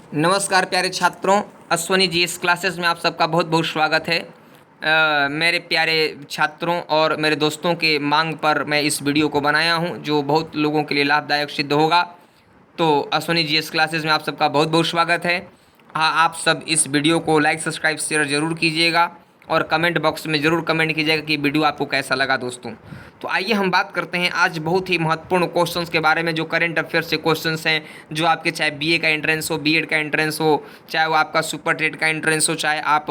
नमस्कार प्यारे छात्रों, अश्वनी जी इस क्लासेस में आप सबका बहुत बहुत स्वागत है। मेरे प्यारे छात्रों और मेरे दोस्तों के मांग पर मैं इस वीडियो को बनाया हूं, जो बहुत लोगों के लिए लाभदायक सिद्ध होगा। तो अश्वनी जी इस क्लासेस में आप सबका बहुत बहुत स्वागत है। हाँ, आप सब इस वीडियो को लाइक सब्सक्राइब शेयर ज़रूर कीजिएगा और कमेंट बॉक्स में ज़रूर कमेंट कीजिएगा कि वीडियो आपको कैसा लगा दोस्तों। तो आइए हम बात करते हैं आज बहुत ही महत्वपूर्ण क्वेश्चंस के बारे में, जो करंट अफेयर्स से क्वेश्चंस हैं, जो आपके चाहे बीए का एंट्रेंस हो, बीएड का एंट्रेंस हो, चाहे वो आपका सुपर टेट का एंट्रेंस हो, चाहे आप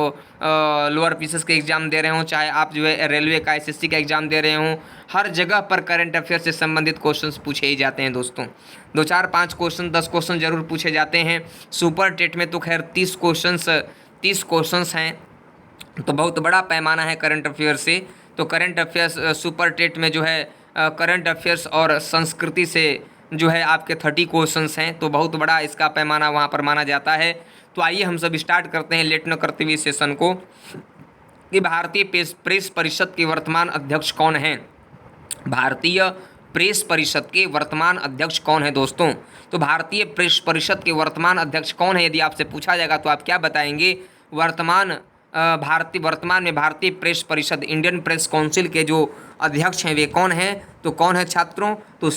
लोअर पीसीएस के एग्ज़ाम दे रहे हो, चाहे आप जो है रेलवे का एसएससी का एग्ज़ाम दे रहे हो, हर जगह पर करंट अफेयर से संबंधित क्वेश्चंस पूछे ही जाते हैं दोस्तों। 2 4 5 क्वेश्चन 10 क्वेश्चन जरूर पूछे जाते हैं। सुपर टेट में तो खैर 30 क्वेश्चंस हैं, तो बहुत बड़ा पैमाना है करंट अफेयर से। तो करंट अफेयर्स सुपर टेट में जो है करंट अफेयर्स और संस्कृति से जो है आपके 30 क्वेश्चंस हैं, तो बहुत बड़ा इसका पैमाना वहाँ पर माना जाता है। तो आइए हम सब स्टार्ट करते हैं लेट न करते हुए सेशन को, कि भारतीय प्रेस परिषद के वर्तमान अध्यक्ष कौन हैं। भारतीय प्रेस परिषद के वर्तमान अध्यक्ष कौन है दोस्तों। तो भारतीय प्रेस परिषद के वर्तमान अध्यक्ष कौन है, यदि आपसे पूछा जाएगा तो आप क्या बताएंगे। वर्तमान में भारतीय प्रेस परिषद, इंडियन प्रेस काउंसिल के जो अध्यक्ष हैं वे कौन हैं। तो कौन है छात्रों, तो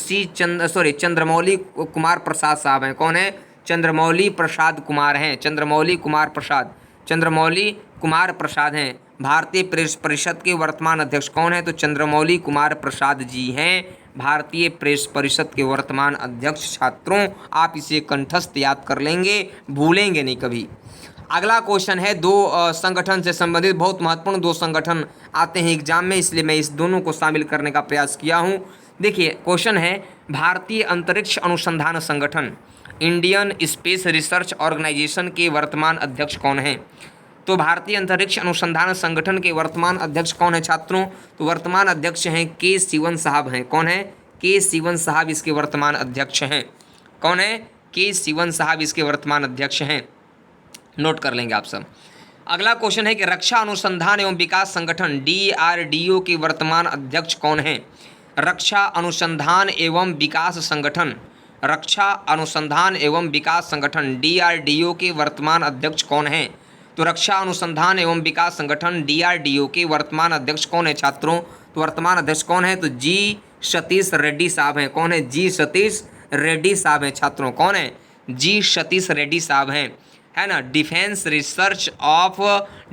चंद्रमौली कुमार प्रसाद साहब हैं। कौन है, चंद्रमौली प्रसाद कुमार हैं। चंद्रमौली कुमार प्रसाद हैं। भारतीय प्रेस परिषद के वर्तमान अध्यक्ष कौन है, तो चंद्रमौली कुमार प्रसाद जी हैं भारतीय प्रेस परिषद के वर्तमान अध्यक्ष। छात्रों आप इसे कंठस्थ याद कर लेंगे, भूलेंगे नहीं कभी। अगला क्वेश्चन है संगठन से संबंधित, बहुत महत्वपूर्ण 2 संगठन आते हैं एग्जाम में, इसलिए मैं इस दोनों को शामिल करने का प्रयास किया हूँ। देखिए क्वेश्चन है, भारतीय अंतरिक्ष अनुसंधान संगठन, इंडियन स्पेस रिसर्च ऑर्गेनाइजेशन के वर्तमान अध्यक्ष कौन हैं। तो भारतीय अंतरिक्ष अनुसंधान संगठन के वर्तमान अध्यक्ष कौन है छात्रों, तो वर्तमान अध्यक्ष हैं के सिवन साहब हैं। कौन है, के सिवन साहब इसके वर्तमान अध्यक्ष हैं। कौन है, के सिवन साहब इसके वर्तमान अध्यक्ष हैं, नोट कर लेंगे आप सब। अगला क्वेश्चन है कि रक्षा अनुसंधान एवं विकास संगठन DRDO के वर्तमान अध्यक्ष कौन हैं। रक्षा अनुसंधान एवं विकास संगठन, रक्षा अनुसंधान एवं विकास संगठन DRDO के वर्तमान अध्यक्ष कौन हैं। तो रक्षा अनुसंधान एवं विकास संगठन DRDO के वर्तमान अध्यक्ष कौन है छात्रों, तो वर्तमान अध्यक्ष कौन है, तो जी सतीश रेड्डी साहब हैं। कौन है, जी सतीश रेड्डी साहब हैं छात्रों। कौन है, जी सतीश रेड्डी साहब हैं, है ना। Defence research of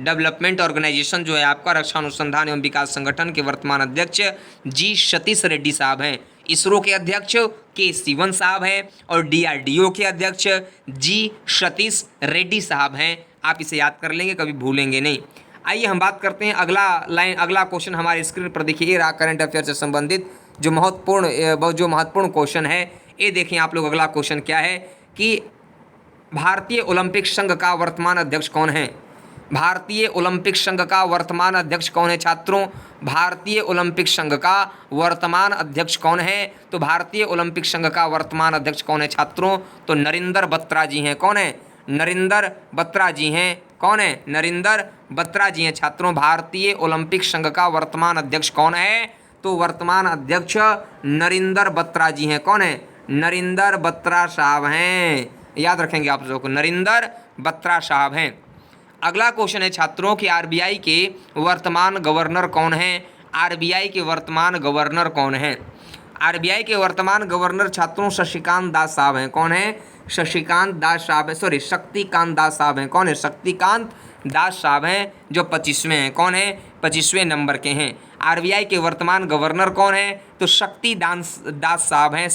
development organisation जो है आपका, रक्षा अनुसंधान एवं विकास संगठन के वर्तमान अध्यक्ष जी सतीश रेड्डी साहब हैं। इसरो के अध्यक्ष के सिवन साहब हैं और DRDO के अध्यक्ष जी सतीश रेड्डी साहब हैं। आप इसे याद कर लेंगे, कभी भूलेंगे नहीं। आइए हम बात करते हैं अगला क्वेश्चन हमारे स्क्रीन पर देखिए रहा, करंट अफेयर से संबंधित जो महत्वपूर्ण क्वेश्चन है। ये देखिए आप लोग, अगला क्वेश्चन क्या है कि भारतीय ओलंपिक संघ का वर्तमान अध्यक्ष कौन है। भारतीय ओलंपिक संघ का वर्तमान अध्यक्ष कौन है छात्रों, भारतीय ओलंपिक संघ का वर्तमान अध्यक्ष कौन है। तो भारतीय ओलंपिक संघ का वर्तमान अध्यक्ष कौन है छात्रों, तो नरेंद्र बत्रा जी हैं। कौन है, नरेंद्र बत्रा जी हैं। कौन है, नरेंद्र बत्रा जी हैं छात्रों। भारतीय ओलंपिक संघ का वर्तमान अध्यक्ष कौन है, तो वर्तमान अध्यक्ष नरेंद्र बत्रा जी हैं। कौन है, नरेंद्र बत्रा साहब हैं, याद रखेंगे आप लोगों को, नरेंद्र बत्रा साहब हैं। अगला क्वेश्चन है छात्रों कि RBI के वर्तमान गवर्नर कौन हैं। RBI के वर्तमान गवर्नर कौन हैं। RBI के वर्तमान गवर्नर छात्रों शशिकांत दास साहब हैं। कौन है, शशिकांत दास साहब है, शक्तिकांत दास साहब हैं। कौन है, शक्तिकांत दास साहब हैं, जो 25वें हैं। कौन है, 25वें नंबर के हैं। RBI के वर्तमान गवर्नर कौन है, तो दास साहब हैं,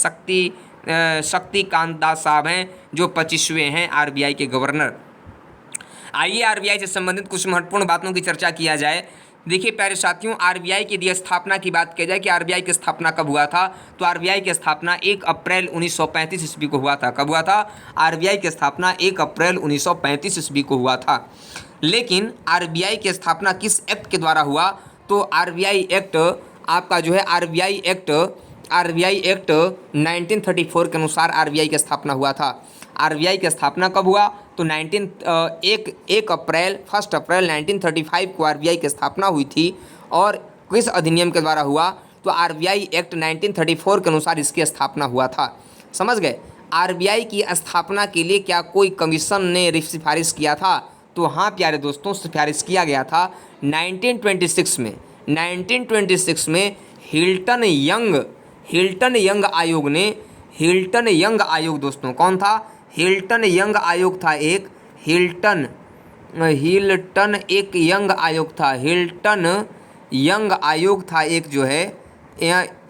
शक्तिकांत दास साहब हैं, जो 25वें हैं RBI के गवर्नर। आइए RBI से संबंधित कुछ महत्वपूर्ण बातों की चर्चा किया जाए। देखिए प्यारे साथियों, RBI की यदि स्थापना की बात की जाए कि RBI की स्थापना कब हुआ था, तो RBI की स्थापना 1 अप्रैल 1935 ईस्वी को हुआ था। कब हुआ था, RBI की स्थापना 1 अप्रैल 1935 ईस्वी को हुआ था। लेकिन RBI की स्थापना किस एक्ट के द्वारा हुआ, तो RBI एक्ट आपका जो है RBI एक्ट 1934 के अनुसार RBI की स्थापना हुआ था। RBI की स्थापना कब हुआ, तो 1 अप्रैल 1935 को RBI की स्थापना हुई थी। और किस अधिनियम के द्वारा हुआ, तो RBI एक्ट 1934 के अनुसार इसकी स्थापना हुआ था। समझ गए। आरबीआई की स्थापना के लिए क्या कोई कमीशन ने सिफारिश किया था? तो हाँ प्यारे दोस्तों, सिफारिश किया गया था 1926 में। 1926 में हिल्टन यंग आयोग ने, हिल्टन यंग आयोग दोस्तों कौन था? हिल्टन यंग आयोग था एक, हिल्टन एक यंग आयोग था, हिल्टन यंग आयोग था एक जो है,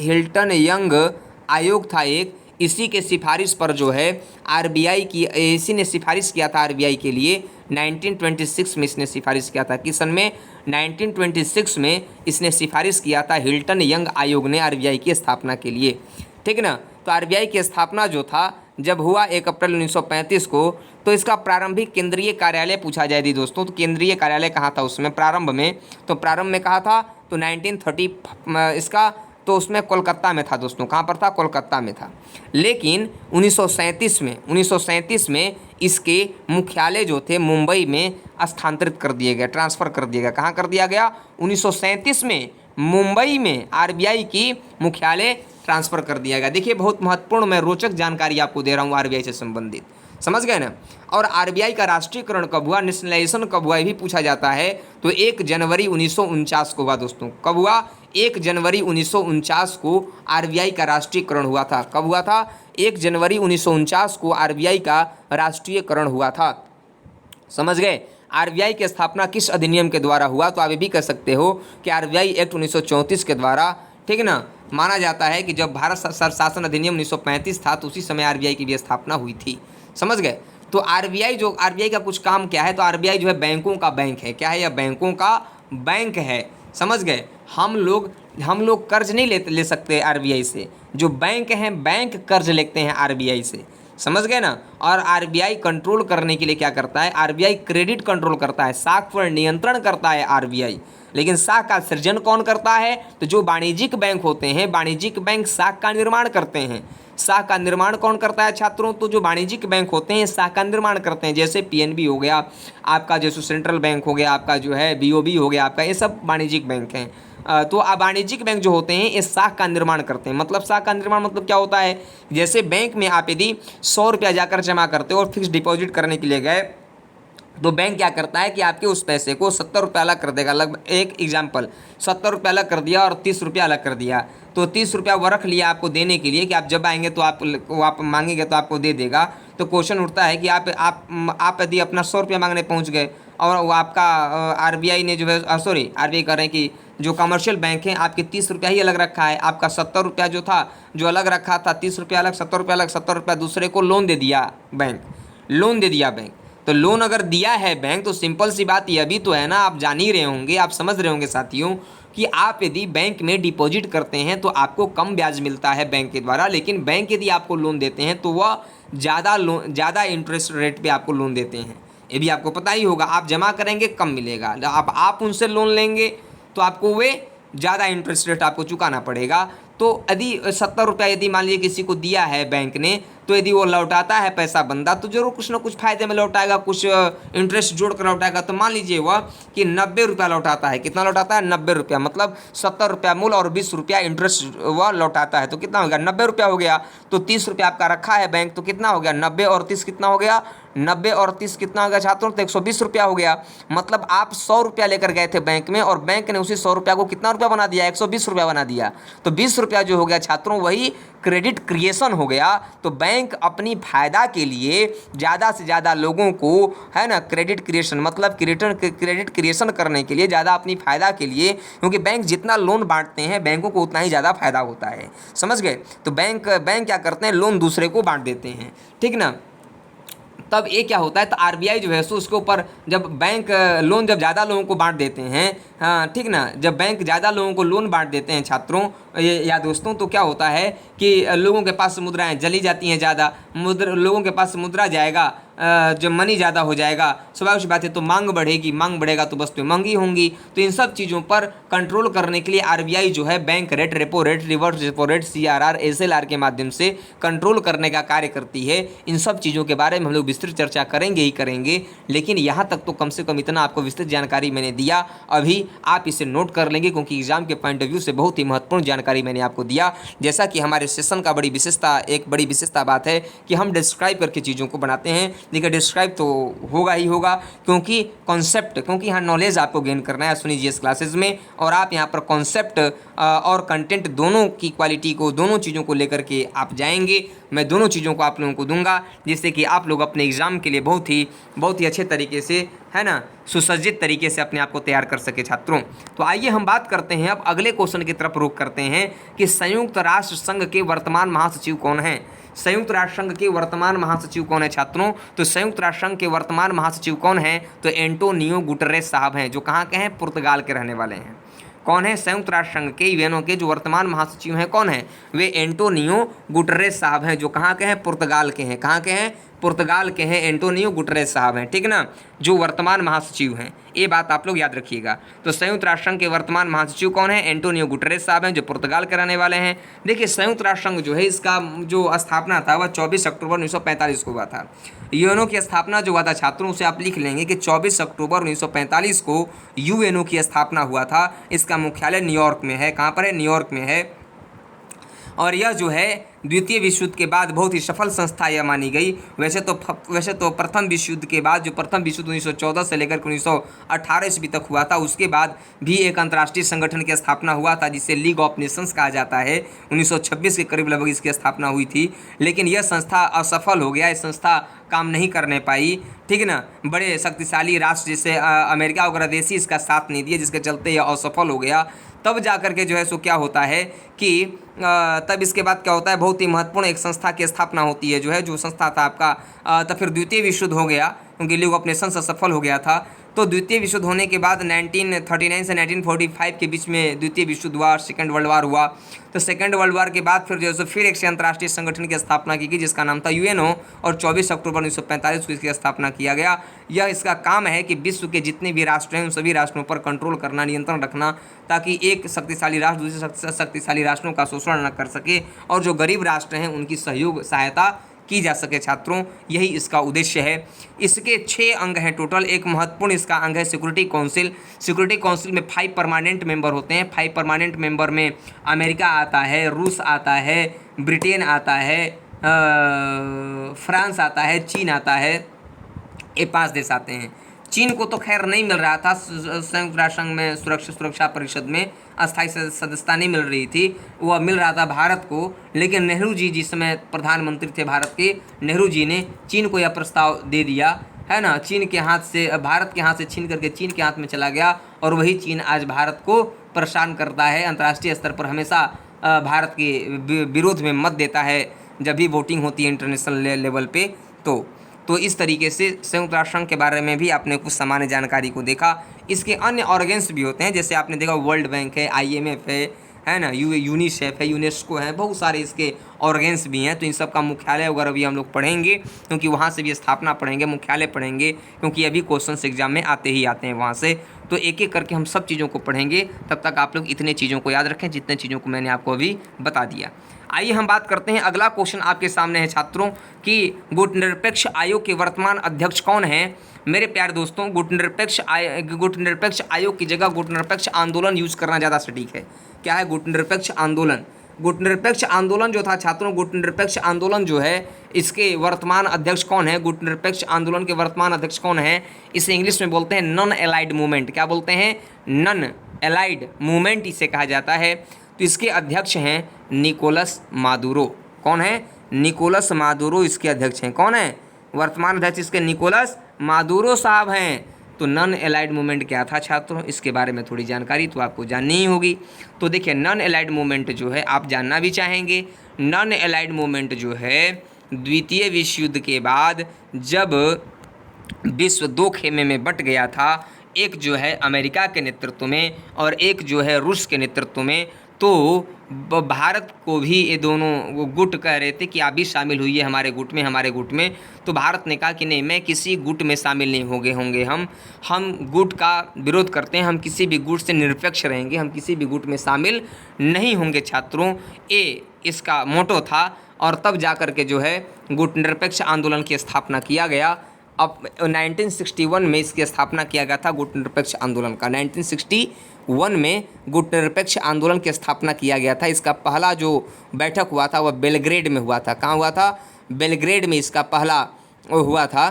हिल्टन यंग आयोग था एक। इसी के सिफारिश पर जो है आरबीआई की, इसी ने सिफारिश किया था आरबीआई के लिए 1926 में। इसने सिफारिश किया था किस सन में? 1926 में इसने सिफारिश किया था हिल्टन यंग आयोग ने आरबीआई की स्थापना के लिए, ठीक ना। तो आरबीआई की स्थापना जो था जब हुआ 1 अप्रैल 1935 को, तो इसका प्रारंभिक केंद्रीय कार्यालय पूछा जाए दी दोस्तों, तो केंद्रीय कार्यालय कहाँ था उसमें प्रारंभ में? तो प्रारंभ में कहाँ था? तो 1930 इसका, तो उसमें कोलकाता में था दोस्तों। कहाँ पर था? कोलकाता में था। लेकिन 1937 में इसके मुख्यालय जो थे मुंबई में स्थानांतरित कर दिए गए, ट्रांसफ़र कर दिया गया। कहाँ कर दिया गया? 1937 में मुंबई में आरबीआई की मुख्यालय ट्रांसफ़र कर दिया गया। देखिए बहुत महत्वपूर्ण, मैं रोचक जानकारी आपको दे रहा हूँ आरबीआई से संबंधित, समझ गए ना। और आरबीआई का राष्ट्रीयकरण कब हुआ, नेशनलाइजेशन कब हुआ, ये भी पूछा जाता है। तो 1 जनवरी 1949 को हुआ दोस्तों। कब हुआ? 1 जनवरी 1949 को आरबीआई का राष्ट्रीयकरण हुआ था। कब हुआ था? 1 जनवरी 1949 को आरबीआई का राष्ट्रीयकरण हुआ था, समझ गए। आरबीआई की स्थापना किस अधिनियम के द्वारा हुआ? तो आप ये भी कह सकते हो कि आरबीआई एक्ट 1934 के द्वारा, ठीक ना। माना जाता है कि जब भारत शासन अधिनियम 1935 था तो उसी समय आरबीआई की भी स्थापना हुई थी, समझ गए। तो आरबीआई का कुछ काम क्या है? तो आरबीआई जो है बैंकों का बैंक है। क्या है? यह बैंकों का बैंक है, समझ गए। हम लोग कर्ज नहीं ले सकते आरबीआई से, जो बैंक हैं बैंक कर्ज लेते हैं आरबीआई से, समझ गए ना। और आरबीआई कंट्रोल करने के लिए क्या करता है? आरबीआई क्रेडिट कंट्रोल करता है, साख पर नियंत्रण करता है आरबीआई। लेकिन साख का सृजन कौन करता है? तो जो वाणिज्यिक बैंक होते हैं, वाणिज्यिक बैंक साख का निर्माण करते हैं। साख का निर्माण कौन करता है छात्रों? तो जो वाणिज्यिक बैंक होते हैं साख का निर्माण करते हैं, जैसे पीएनबी हो गया आपका, जैसे सेंट्रल बैंक हो गया आपका, जो है बीओबी हो गया आपका, ये सब वाणिज्यिक बैंक हैं। तो वाणिज्यिक बैंक जो होते हैं ये साख का निर्माण करते हैं। मतलब साख का निर्माण मतलब क्या होता है? जैसे बैंक में आप यदि 100 रुपया जाकर जमा करते हो और फिक्स डिपॉजिट करने के लिए गए, तो बैंक क्या करता है कि आपके उस पैसे को 70 रुपये अलग कर देगा। लगभग एक एग्जाम्पल, 70 रुपये अलग कर दिया और 30 रुपये अलग कर दिया। तो 30 रुपया वो रख लिया आपको देने के लिए कि आप जब आएंगे तो आप मांगेंगे तो आपको दे देगा। तो क्वेश्चन उठता है कि आप यदि अपना 100 रुपया मांगने पहुंच गए और वो आपका आरबीआई ने जो है आरबीआई कर रहे हैं कि जो कमर्शियल बैंक हैं आपके 30 रुपया ही अलग रखा है, आपका 70 रुपया जो था जो अलग रखा था, 30 रुपया अलग, 70 रुपया अलग, 70 रुपया दूसरे को लोन दे दिया बैंक, लोन दे दिया बैंक। तो लोन अगर दिया है बैंक तो सिंपल सी बात यह भी तो है ना, आप जान ही रहे होंगे, आप समझ रहे होंगे साथियों कि आप यदि बैंक में डिपॉजिट करते हैं तो आपको कम ब्याज मिलता है बैंक के द्वारा, लेकिन बैंक यदि आपको लोन देते हैं तो वह ज़्यादा इंटरेस्ट रेट पे आपको लोन देते हैं। ये भी आपको पता ही होगा, आप जमा करेंगे कम मिलेगा, आप उनसे लोन लेंगे तो आपको वे ज़्यादा इंटरेस्ट रेट आपको चुकाना पड़ेगा। तो यदि 70 रुपया यदि मान लीजिए किसी को दिया है बैंक ने, तो यदि वो लौटाता है पैसा बंदा तो जरूर कुछ ना कुछ फायदे में लौटाएगा, कुछ इंटरेस्ट जोड़ कर लौटाएगा। तो मान लीजिए वह कि 90 रुपया लौटाता है, कितना लौटाता है? 90 रुपया, मतलब 70 रुपया मूल और 20 रुपया इंटरेस्ट वह लौटाता है। तो कितना हो गया? 90 रुपया हो गया। तो 30 रुपया आपका रखा है बैंक, तो कितना हो गया? 90 और 30 कितना हो गया? 90 और 30 कितना हो गया छात्रों? तो 120 रुपया हो गया। मतलब आप 100 रुपया लेकर गए थे बैंक में और बैंक ने उसी 100 रुपया को कितना रुपया बना दिया? 120 रुपया बना दिया। तो 20 रुपया जो हो गया छात्रों वही क्रेडिट क्रिएशन हो गया। तो बैंक अपनी फायदा के लिए ज़्यादा से ज़्यादा लोगों को, है ना, क्रेडिट क्रिएशन मतलब क्रेडिट क्रिएशन करने के लिए, ज़्यादा अपनी फ़ायदा के लिए, क्योंकि बैंक जितना लोन बांटते हैं बैंकों को उतना ही ज़्यादा फायदा होता है, समझ गए। तो बैंक क्या करते हैं? लोन दूसरे को बांट देते हैं, ठीक ना। तब ये क्या होता है? तो आरबीआई जो है सो उसके ऊपर जब बैंक लोन जब ज़्यादा लोगों को बांट देते हैं, हाँ ठीक ना, जब बैंक ज़्यादा लोगों को लोन बांट देते हैं छात्रों या दोस्तों, तो क्या होता है कि लोगों के पास मुद्राएं चली जाती हैं ज़्यादा, लोगों के पास मुद्रा जाएगा जब मनी ज़्यादा हो जाएगा, स्वाभाविक सी बात है, तो मांग बढ़ेगी, मांग बढ़ेगा तो वस्तुएं महंगी होंगी। तो इन सब चीज़ों पर कंट्रोल करने के लिए आरबीआई जो है bank rate, repo rate, reverse repo rate, CRR, SLR के माध्यम से कंट्रोल करने का कार्य करती है। इन सब चीज़ों के बारे में हम लोग विस्तृत चर्चा करेंगे ही करेंगे, लेकिन यहाँ तक तो कम से कम इतना आपको विस्तृत जानकारी मैंने दिया। अभी आप इसे नोट कर लेंगे, क्योंकि एग्जाम के पॉइंट ऑफ व्यू से बहुत ही महत्वपूर्ण जानकारी मैंने आपको दिया। जैसा कि हमारे सेशन का एक बड़ी विशेषता बात है कि हम डिस्क्राइब करके चीज़ों को बनाते हैं। देखिए डिस्क्राइब तो होगा ही होगा, क्योंकि कॉन्सेप्ट, क्योंकि यहाँ नॉलेज आपको गेन करना है सुनी जीएस क्लासेज में, और आप यहाँ पर कॉन्सेप्ट और कंटेंट दोनों की क्वालिटी को, दोनों चीज़ों को लेकर के आप जाएंगे। मैं दोनों चीज़ों को आप लोगों को दूंगा, जिससे कि आप लोग अपने एग्ज़ाम के लिए बहुत ही अच्छे तरीके से, है ना, सुसज्जित तरीके से अपने आप को तैयार कर सके छात्रों। तो आइए हम बात करते हैं अब अगले क्वेश्चन की तरफ रुख करते हैं कि संयुक्त राष्ट्र संघ के वर्तमान महासचिव कौन हैं। संयुक्त राष्ट्र संघ के वर्तमान महासचिव कौन है छात्रों? तो संयुक्त राष्ट्र संघ के वर्तमान महासचिव कौन है? तो एंटोनियो गुटरेस साहब हैं, जो कहाँ के हैं? पुर्तगाल के रहने वाले हैं। कौन है? संयुक्त राष्ट्र संघ के यूएनओ के जो वर्तमान महासचिव हैं कौन है? वे एंटोनियो गुटरेस साहब हैं, जो कहाँ के हैं? पुर्तगाल के हैं। कहाँ के हैं? पुर्तगाल के हैं। एंटोनियो गुटरेस साहब हैं, ठीक ना, जो वर्तमान महासचिव हैं। ये बात आप लोग याद रखिएगा। तो संयुक्त राष्ट्र संघ के वर्तमान महासचिव कौन है? एंटोनियो गुटरेस साहब हैं, जो पुर्तगाल के रहने वाले हैं। देखिए संयुक्त राष्ट्र संघ जो है, इसका जो स्थापना था वह 24 अक्टूबर 1945 को हुआ था। यूएनओ की स्थापना जो हुआ था छात्रों, उसे आप लिख लेंगे कि 24 अक्टूबर 1945 को यूएनओ की स्थापना हुआ था। इसका मुख्यालय न्यूयॉर्क में है। कहाँ पर है? न्यूयॉर्क में है। और यह जो है द्वितीय विश्व युद्ध के बाद बहुत ही सफल संस्था यह मानी गई। वैसे तो प्रथम विश्व युद्ध के बाद, जो प्रथम विश्व युद्ध 1914 से लेकर 1918 ईस्वी तक हुआ था, उसके बाद भी एक अंतर्राष्ट्रीय संगठन की स्थापना हुआ था, जिसे लीग ऑफ नेशंस कहा जाता है। 1926 के करीब लगभग इसकी स्थापना हुई थी, लेकिन यह संस्था असफल हो गया। यह संस्था काम नहीं करने पाई, ठीक ना। बड़े शक्तिशाली राष्ट्र जैसे अमेरिका वगैरह देश ही इसका साथ नहीं दिए, जिसके चलते यह असफल हो गया। तब जा कर के जो है सो क्या होता है कि तब इसके बाद क्या होता है, बहुत ही महत्वपूर्ण एक संस्था की स्थापना होती है, जो संस्था था आपका। तब फिर द्वितीय विश्व युद्ध हो गया, क्योंकि लीग ऑफ नेशंस असफल हो गया था। तो द्वितीय विश्व युद्ध होने के बाद 1939 से 1945 के बीच में द्वितीय विश्व युद्ध हुआ, सेकेंड वर्ल्ड वार हुआ। तो सेकेंड वर्ल्ड वार के बाद फिर जो है फिर एक अंतर्राष्ट्रीय संगठन की स्थापना की गई, जिसका नाम था यूएनओ, और 24 अक्टूबर 1945 को इसकी स्थापना किया गया। यह इसका काम है कि विश्व के जितने भी राष्ट्र हैं उन सभी राष्ट्रों पर कंट्रोल करना, नियंत्रण रखना, ताकि एक शक्तिशाली राष्ट्र दूसरे शक्तिशाली राष्ट्रों का शोषण न कर सके, और जो गरीब राष्ट्र हैं उनकी सहायता की जा सके छात्रों। यही इसका उद्देश्य है। इसके 6 अंग हैं टोटल। एक महत्वपूर्ण इसका अंग है सिक्योरिटी काउंसिल। सिक्योरिटी काउंसिल में 5 परमानेंट मेंबर होते हैं। 5 परमानेंट मेंबर में अमेरिका आता है, रूस आता है, ब्रिटेन आता है, फ्रांस आता है, चीन आता है। ये 5 देश आते हैं। चीन को तो खैर नहीं मिल रहा था संयुक्त राष्ट्र संघ में सुरक्षा परिषद में अस्थायी सदस्यता नहीं मिल रही थी, वह मिल रहा था भारत को। लेकिन नेहरू जी जिस समय प्रधानमंत्री थे भारत के, नेहरू जी ने चीन को यह प्रस्ताव दे दिया, है ना। चीन के हाथ से, भारत के हाथ से छीन करके चीन के हाथ में चला गया, और वही चीन आज भारत को परेशान करता है। अंतर्राष्ट्रीय स्तर पर हमेशा भारत के विरोध में मत देता है जब भी वोटिंग होती है इंटरनेशनल लेवल पे। तो इस तरीके से संयुक्त राष्ट्र संघ के बारे में भी आपने कुछ सामान्य जानकारी को देखा। इसके अन्य ऑर्गेन्स भी होते हैं, जैसे आपने देखा वर्ल्ड बैंक है, IMF है ना, यूनिसेफ है, यूनेस्को है, बहुत सारे इसके ऑर्गेन्स भी हैं। तो इन सब का मुख्यालय वगैरह भी हम लोग पढ़ेंगे, क्योंकि वहाँ से भी स्थापना पढ़ेंगे, मुख्यालय पढ़ेंगे, क्योंकि अभी क्वेश्चन एग्जाम में आते ही आते हैं वहाँ से। तो एक एक करके हम सब चीज़ों को पढ़ेंगे। तब तक आप लोग इतने चीज़ों को याद रखें जितने चीज़ों को मैंने आपको अभी बता दिया। आइए हम बात करते हैं, अगला क्वेश्चन आपके सामने है छात्रों कि गुटनिरपेक्ष आयोग के वर्तमान अध्यक्ष कौन हैं। मेरे प्यारे दोस्तों, गुटनिरपेक्ष आयोग की जगह गुटनिरपेक्ष आंदोलन यूज करना ज़्यादा सटीक है। क्या है? गुटनिरपेक्ष आंदोलन। गुटनिरपेक्ष आंदोलन जो था छात्रों, गुटनिरपेक्ष आंदोलन जो है, इसके वर्तमान अध्यक्ष कौन है? गुटनिरपेक्ष आंदोलन के वर्तमान अध्यक्ष कौन है? इसे इंग्लिश में बोलते हैं नॉन एलाइड मूवमेंट। क्या बोलते हैं? नॉन एलाइड मूवमेंट इसे कहा जाता है। तो इसके अध्यक्ष हैं निकोलस मादुरो। कौन है? निकोलस मादुरो इसके अध्यक्ष हैं। कौन है वर्तमान अध्यक्ष इसके? निकोलस मादुरो साहब हैं। तो नॉन एलाइड मूवमेंट क्या था छात्रों, इसके बारे में थोड़ी जानकारी तो आपको जाननी ही होगी। तो देखिए, नॉन एलाइड मूवमेंट जो है आप जानना भी चाहेंगे। नॉन एलाइड मूवमेंट जो है द्वितीय विश्व युद्ध के बाद जब विश्व 2 खेमे में बट गया था, एक जो है अमेरिका के नेतृत्व में और एक जो है रूस के नेतृत्व में, तो भारत को भी ये दोनों वो गुट कह रहे थे कि आप भी शामिल हुई हमारे गुट में। तो भारत ने कहा कि नहीं, मैं किसी गुट में शामिल नहीं होंगे हम गुट का विरोध करते हैं, हम किसी भी गुट से निरपेक्ष रहेंगे, हम किसी भी गुट में शामिल नहीं होंगे छात्रों। ये इसका मोटो था। और तब जा कर के जो है गुट निरपेक्ष आंदोलन की स्थापना किया गया। अब 1961 में इसकी स्थापना किया गया था गुट निरपेक्ष आंदोलन का। 1961 में गुट निरपेक्ष आंदोलन की स्थापना किया गया था। इसका पहला जो बैठक हुआ था वह बेलग्रेड में हुआ था। कहाँ हुआ था? बेलग्रेड में इसका पहला हुआ था।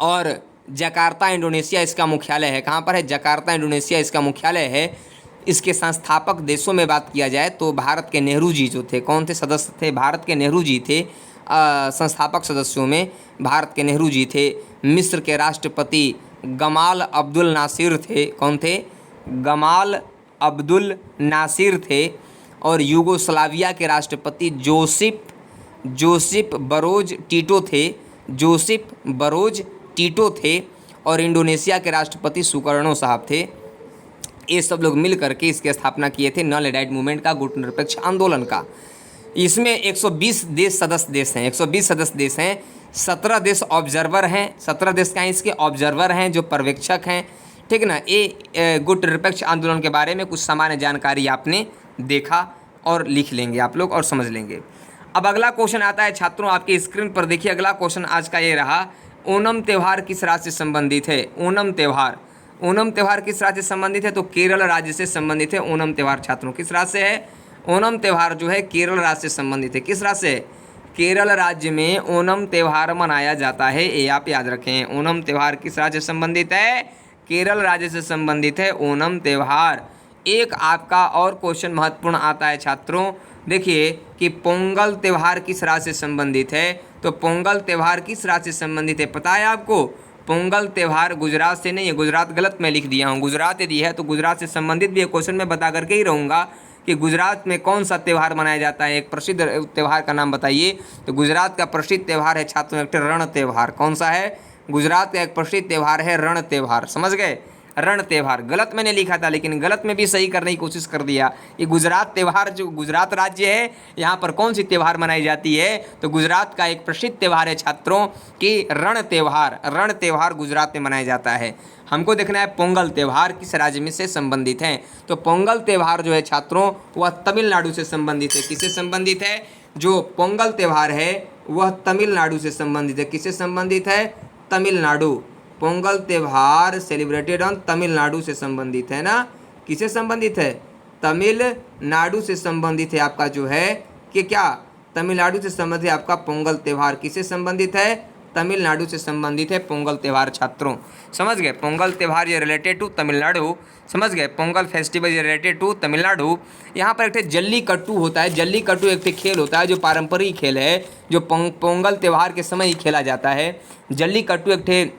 और जकार्ता इंडोनेशिया इसका मुख्यालय है। कहाँ पर है? जकार्ता इंडोनेशिया इसका मुख्यालय है। इसके संस्थापक देशों में बात किया जाए तो भारत के नेहरू जी जो थे, कौन थे सदस्य थे? भारत के नेहरू जी थे। संस्थापक सदस्यों में भारत के नेहरू जी थे। मिस्र के राष्ट्रपति गमाल अब्दुल नासिर थे। कौन थे? गमाल अब्दुल नासिर थे। और यूगोस्लाविया के राष्ट्रपति जोसिप बरोज टीटो थे। जोसिप बरोज टीटो थे। और इंडोनेशिया के राष्ट्रपति सुकर्णो साहब थे। ये सब लोग मिल करके इसकी स्थापना किए थे, नॉन अलाइड मूवमेंट का, गुट निरपेक्ष आंदोलन का। इसमें 120 देश सदस्य देश हैं। 120 सदस्य देश हैं। 17 देश ऑब्जर्वर हैं। 17 देश का इसके ऑब्जर्वर हैं जो पर्यवेक्षक हैं। ठीक है ना। ये गुट निरपेक्ष आंदोलन के बारे में कुछ सामान्य जानकारी आपने देखा और लिख लेंगे आप लोग और समझ लेंगे। अब अगला क्वेश्चन आता है छात्रों, आपकी स्क्रीन पर देखिए। अगला क्वेश्चन आज का ये रहा, ओणम त्यौहार किस राज्य से संबंधित है? ओणम त्यौहार किस राज्य से संबंधित है? तो केरल राज्य से संबंधित है ओणम त्यौहार। छात्रों किस राज्य से है? ओणम त्यौहार जो है केरल राज्य से संबंधित है। किस राज्य से? केरल राज्य में ओणम त्यौहार मनाया जाता है। ये आप याद रखें। ओणम त्यौहार किस राज्य से संबंधित है? केरल राज्य से संबंधित है ओणम त्यौहार। एक आपका और क्वेश्चन महत्वपूर्ण आता है छात्रों, देखिए कि पोंगल त्यौहार किस राज्य से संबंधित है? तो पोंगल त्यौहार किस राज्य से संबंधित है पता है आपको? पोंगल त्यौहार गुजरात से नहीं है। गुजरात गलत मैं लिख दिया हूँ, गुजरात यदि है तो गुजरात से संबंधित भी एक क्वेश्चन में बता करके ही रहूँगा कि गुजरात में कौन सा त्यौहार मनाया जाता है। एक प्रसिद्ध त्यौहार का नाम बताइए। तो गुजरात का प्रसिद्ध त्यौहार है छात्रों एक रण त्यौहार। कौन सा है? गुजरात का एक प्रसिद्ध त्यौहार है रण त्यौहार। समझ गए? रण त्यौहार गलत मैंने लिखा था, लेकिन गलत में भी सही करने की कोशिश कर दिया। ये गुजरात त्यौहार, जो गुजरात राज्य है, यहाँ पर कौन सी त्यौहार मनाई जाती है? तो गुजरात का एक प्रसिद्ध त्यौहार है छात्रों कि रण त्यौहार गुजरात में मनाया जाता है। हमको देखना है पोंगल त्यौहार किस राज्य में से संबंधित है। तो पोंगल त्यौहार जो है छात्रों वह तमिलनाडु से संबंधित है। किससे संबंधित है? जो पोंगल त्यौहार है वह तमिलनाडु से संबंधित है। किससे संबंधित है? तमिलनाडु। पोंगल त्यौहार सेलिब्रेटेड ऑन तमिलनाडु से संबंधित है ना। किससे संबंधित है? तमिलनाडु से संबंधित है आपका जो है कि क्या? तमिलनाडु से संबंधित है आपका पोंगल त्यौहार। किससे संबंधित है? तमिलनाडु से संबंधित है पोंगल त्यौहार। छात्रों समझ गए? पोंगल त्यौहार ये रिलेटेड टू तमिलनाडु। समझ गए? पोंगल फेस्टिवल ये रिलेटेड टू तमिलनाडु। यहाँ पर एक जल्लीकट्टू होता है। जल्लीकट्टू एक खेल होता है जो पारंपरिक खेल है, जो पोंगल त्यौहार के समय ही खेला जाता है। जल्लीकट्टू एक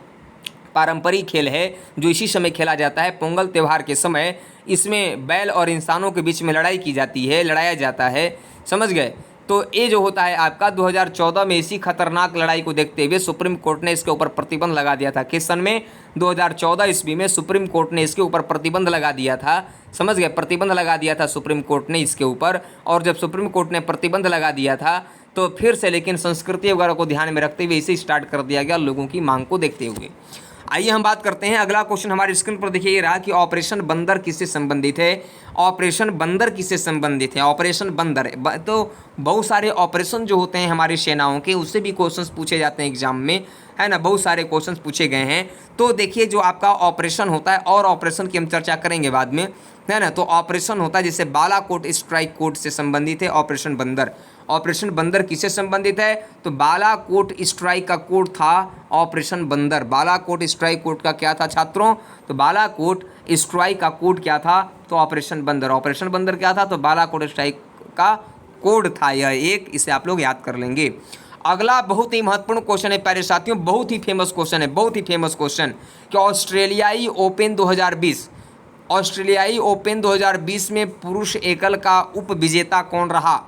पारंपरिक खेल है जो इसी समय खेला जाता है पोंगल त्यौहार के समय। इसमें बैल और इंसानों के बीच में लड़ाई की जाती है, लड़ाया जाता है। समझ गए? तो ये जो होता है आपका 2014 में इसी खतरनाक लड़ाई को देखते हुए सुप्रीम कोर्ट ने इसके ऊपर प्रतिबंध लगा दिया था। किस सन में? 2014 ईस्वी में सुप्रीम कोर्ट ने इसके ऊपर प्रतिबंध लगा दिया था। समझ गए? प्रतिबंध लगा दिया था सुप्रीम कोर्ट ने इसके ऊपर। और जब सुप्रीम कोर्ट ने प्रतिबंध लगा दिया था तो फिर से लेकिन संस्कृति वगैरह को ध्यान में रखते हुए इसे स्टार्ट कर दिया गया लोगों की मांग को देखते हुए। आइए हम बात करते हैं। अगला क्वेश्चन हमारी स्क्रीन पर देखिए ये रहा कि ऑपरेशन बंदर किससे संबंधित है? ऑपरेशन बंदर किससे संबंधित है? ऑपरेशन बंदर तो बहुत सारे ऑपरेशन जो होते हैं हमारी सेनाओं के, उससे भी क्वेश्चंस पूछे जाते हैं एग्जाम में, है ना। बहुत सारे क्वेश्चंस पूछे गए हैं। तो देखिए जो आपका ऑपरेशन होता है, और ऑपरेशन की हम चर्चा करेंगे बाद में, है ना। तो ऑपरेशन होता है जैसे बालाकोट स्ट्राइक कोड से संबंधित है ऑपरेशन बंदर। ऑपरेशन बंदर किससे संबंधित है? तो बालाकोट स्ट्राइक का कोड था ऑपरेशन बंदर। बालाकोट स्ट्राइक कोड का क्या था छात्रों? तो बालाकोट स्ट्राइक का कोड क्या था? तो ऑपरेशन बंदर। ऑपरेशन बंदर क्या था? तो बालाकोट स्ट्राइक का कोड था यह एक। इसे आप लोग याद कर लेंगे। अगला बहुत ही महत्वपूर्ण क्वेश्चन है प्यारे साथियों, बहुत ही फेमस क्वेश्चन है, बहुत ही फेमस क्वेश्चन कि ऑस्ट्रेलियाई ओपन 2020, ऑस्ट्रेलियाई ओपन 2020 में पुरुष एकल का उप विजेता कौन रहा?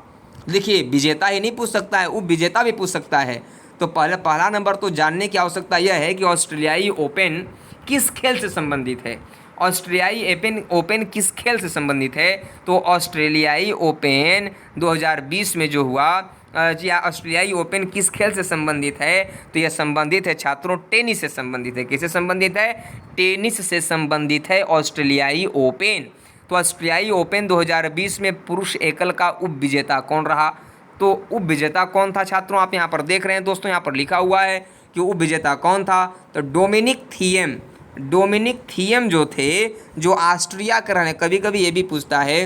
देखिए विजेता ही नहीं पूछ सकता है, उप विजेता भी पूछ सकता है। तो पहला नंबर तो जानने की आवश्यकता यह है कि ऑस्ट्रेलियाई ओपन किस खेल से संबंधित है। ऑस्ट्रेलियाई ओपन किस खेल से संबंधित है? तो ऑस्ट्रेलियाई ओपन 2020 में जो हुआ, जी हाँ, ऑस्ट्रेलियाई ओपन किस खेल से संबंधित है? तो यह संबंधित है छात्रों टेनिस से संबंधित है। किससे संबंधित है? टेनिस से संबंधित है ऑस्ट्रेलियाई ओपन। तो ऑस्ट्रेलियाई ओपन 2020 में पुरुष एकल का उप विजेता कौन रहा? तो उप विजेता कौन था छात्रों? आप यहाँ पर देख रहे हैं दोस्तों, यहाँ पर लिखा हुआ है कि उप विजेता कौन था। तो डोमिनिक थिएम जो थे, जो ऑस्ट्रिया के रहने, कभी कभी ये भी पूछता है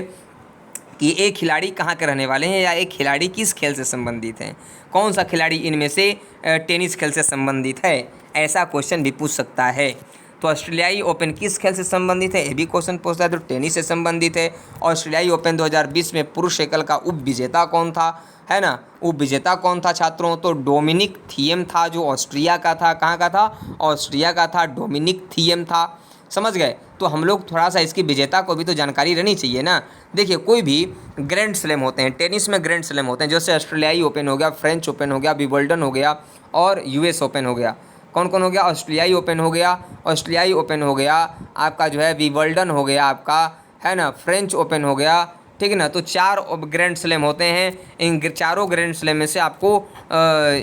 कि एक खिलाड़ी कहाँ के रहने वाले हैं या एक खिलाड़ी किस खेल से संबंधित हैं, कौन सा खिलाड़ी इनमें से टेनिस खेल से संबंधित है, ऐसा क्वेश्चन भी पूछ सकता है। तो ऑस्ट्रेलियाई ओपन किस खेल से संबंधित है, ये भी क्वेश्चन पूछता है, तो टेनिस से संबंधित है। ऑस्ट्रेलियाई ओपन 2020 में पुरुष एकल का उप विजेता कौन था, है ना? उप विजेता कौन था छात्रों? तो डोमिनिक थिएम था, जो ऑस्ट्रिया का था। कहाँ का था? ऑस्ट्रिया का था, डोमिनिक थिएम था। समझ गए? तो हम लोग थोड़ा सा इसकी विजेता को भी तो जानकारी रहनी चाहिए ना। देखिए, कोई भी ग्रैंड स्लैम होते हैं, टेनिस में ग्रैंड स्लैम होते हैं, जैसे ऑस्ट्रेलियाई ओपन हो गया, फ्रेंच ओपन हो गया, विंबलडन हो गया और यूएस ओपन हो गया। कौन कौन हो गया? ऑस्ट्रेलियाई ओपन हो गया, ऑस्ट्रेलियाई ओपन हो गया आपका, जो है विंबलडन हो गया आपका, है ना, फ्रेंच ओपन हो गया, ठीक है ना। तो 4 ग्रैंड स्लैम होते हैं। इन चारों ग्रैंड स्लैम में से आपको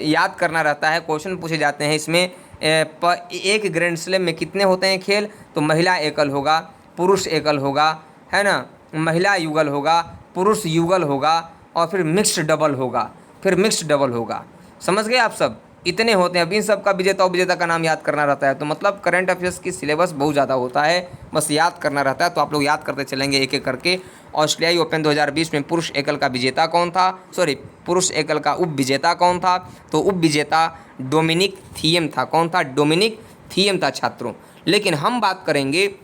याद करना रहता है, क्वेश्चन पूछे जाते हैं इसमें। एक ग्रैंड स्लैम में कितने होते हैं खेल? तो महिला एकल होगा, पुरुष एकल होगा, है ना, महिला युगल होगा, पुरुष युगल होगा और फिर मिक्स्ड डबल होगा। समझ गए आप सब? इतने होते हैं। अब इन सब का विजेता उपविजेता का नाम याद करना रहता है। तो मतलब करंट अफेयर्स की सिलेबस बहुत ज़्यादा होता है, बस याद करना रहता है। तो आप लोग याद करते चलेंगे एक एक करके। ऑस्ट्रेलियाई ओपन 2020 में पुरुष एकल का विजेता कौन था? पुरुष एकल का उप विजेता कौन था? तो उप विजेता डोमिनिक थिएम था। कौन था? डोमिनिक थिएम था छात्रों। लेकिन हम बात करेंगे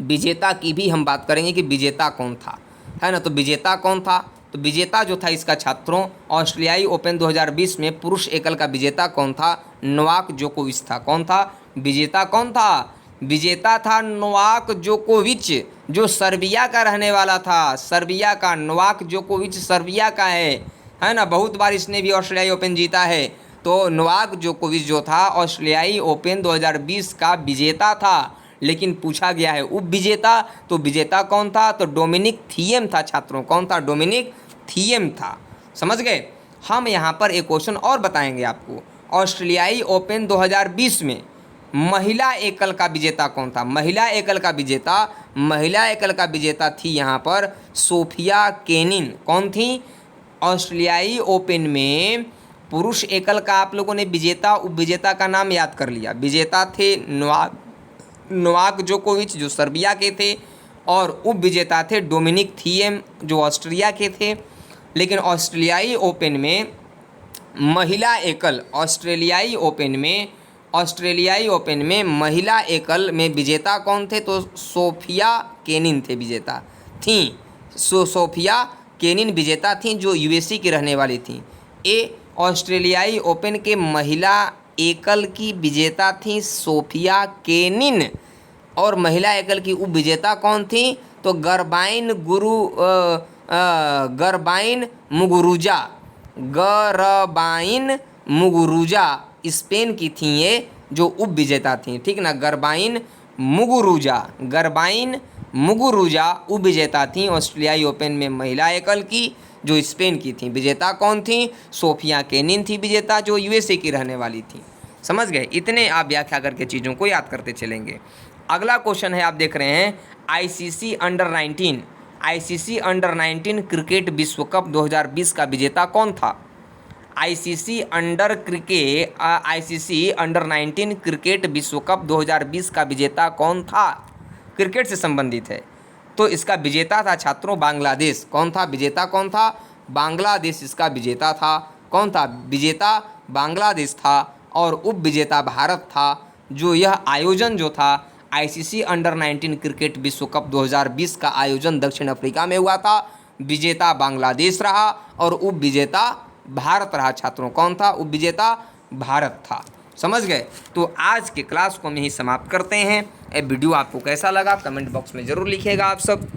विजेता की भी, हम बात करेंगे कि विजेता कौन था, है ना। तो विजेता कौन था? तो विजेता जो था इसका छात्रों, ऑस्ट्रेलियाई ओपन 2020 में पुरुष एकल का विजेता कौन था? नोवाक जोकोविच था। कौन था? विजेता कौन था? विजेता था नोवाक जोकोविच, जो सर्बिया का रहने वाला था। सर्बिया का नोवाक जोकोविच सर्बिया का है ना। बहुत बार इसने भी ऑस्ट्रेलियाई ओपन जीता है। तो नोवाक जोकोविच जो था ऑस्ट्रेलियाई ओपन 2020 का विजेता था। लेकिन पूछा गया है उप विजेता, तो विजेता कौन था? तो डोमिनिक थिएम था छात्रों। कौन था? डोमिनिक थिएम था। समझ गए? हम यहाँ पर एक क्वेश्चन और बताएंगे आपको। ऑस्ट्रेलियाई ओपन 2020 में महिला एकल का विजेता कौन था? महिला एकल का विजेता थी यहाँ पर सोफिया केनिन। कौन थी? ऑस्ट्रेलियाई ओपन में पुरुष एकल का आप लोगों ने विजेता उप विजेता का नाम याद कर लिया। विजेता थे नोवाक जोकोविच जो सर्बिया के थे, और उप विजेता थे डोमिनिक थिएम जो ऑस्ट्रिया के थे। लेकिन ऑस्ट्रेलियाई ओपन में महिला एकल, ऑस्ट्रेलियाई ओपन में महिला एकल में विजेता कौन थे? तो सोफिया केनिन थे, विजेता थी। सोफिया केनिन विजेता थी, जो यूएसए की रहने वाली थी। ऑस्ट्रेलियाई ओपन के महिला एकल की विजेता थी सोफिया केनिन, और महिला एकल की उप विजेता कौन थी? तो गरबाइन मुगुरुजा स्पेन की थी ये, जो उप विजेता थी। ठीक ना, गरबाइन मुगुरुजा उप विजेता थी ऑस्ट्रेलियाई ओपन में महिला एकल की, जो स्पेन की थी। विजेता कौन थी? सोफिया केनिन थी विजेता, जो यूएसए की रहने वाली थी। समझ गए? इतने आप व्याख्या करके चीज़ों को याद करते चलेंगे। अगला क्वेश्चन है, आप देख रहे हैं आईसीसी अंडर 19 क्रिकेट विश्व कप 2020 का विजेता कौन था? आईसीसी अंडर 19 क्रिकेट विश्व कप 2020 का विजेता कौन था? क्रिकेट से संबंधित है। तो इसका विजेता था छात्रों बांग्लादेश। कौन था? विजेता कौन था? बांग्लादेश इसका विजेता था। कौन था? विजेता बांग्लादेश था, और उप विजेता भारत था। जो यह आयोजन जो था आईसीसी अंडर 19 क्रिकेट विश्व कप 2020 का आयोजन दक्षिण अफ्रीका में हुआ था। विजेता बांग्लादेश रहा और उप विजेता भारत रहा छात्रों। कौन था? उप विजेता भारत था। समझ गए? तो आज के क्लास को हम यहीं समाप्त करते हैं। ये वीडियो आपको कैसा लगा कमेंट बॉक्स में ज़रूर लिखिएगा आप सब,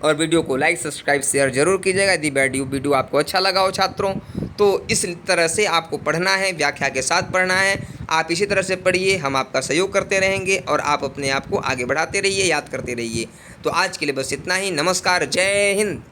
और वीडियो को लाइक सब्सक्राइब शेयर जरूर कीजिएगा यदि वीडियो आपको अच्छा लगा हो छात्रों। तो इस तरह से आपको पढ़ना है, व्याख्या के साथ पढ़ना है। आप इसी तरह से पढ़िए, हम आपका सहयोग करते रहेंगे और आप अपने आप को आगे बढ़ाते रहिए, याद करते रहिए। तो आज के लिए बस इतना ही। नमस्कार, जय हिंद।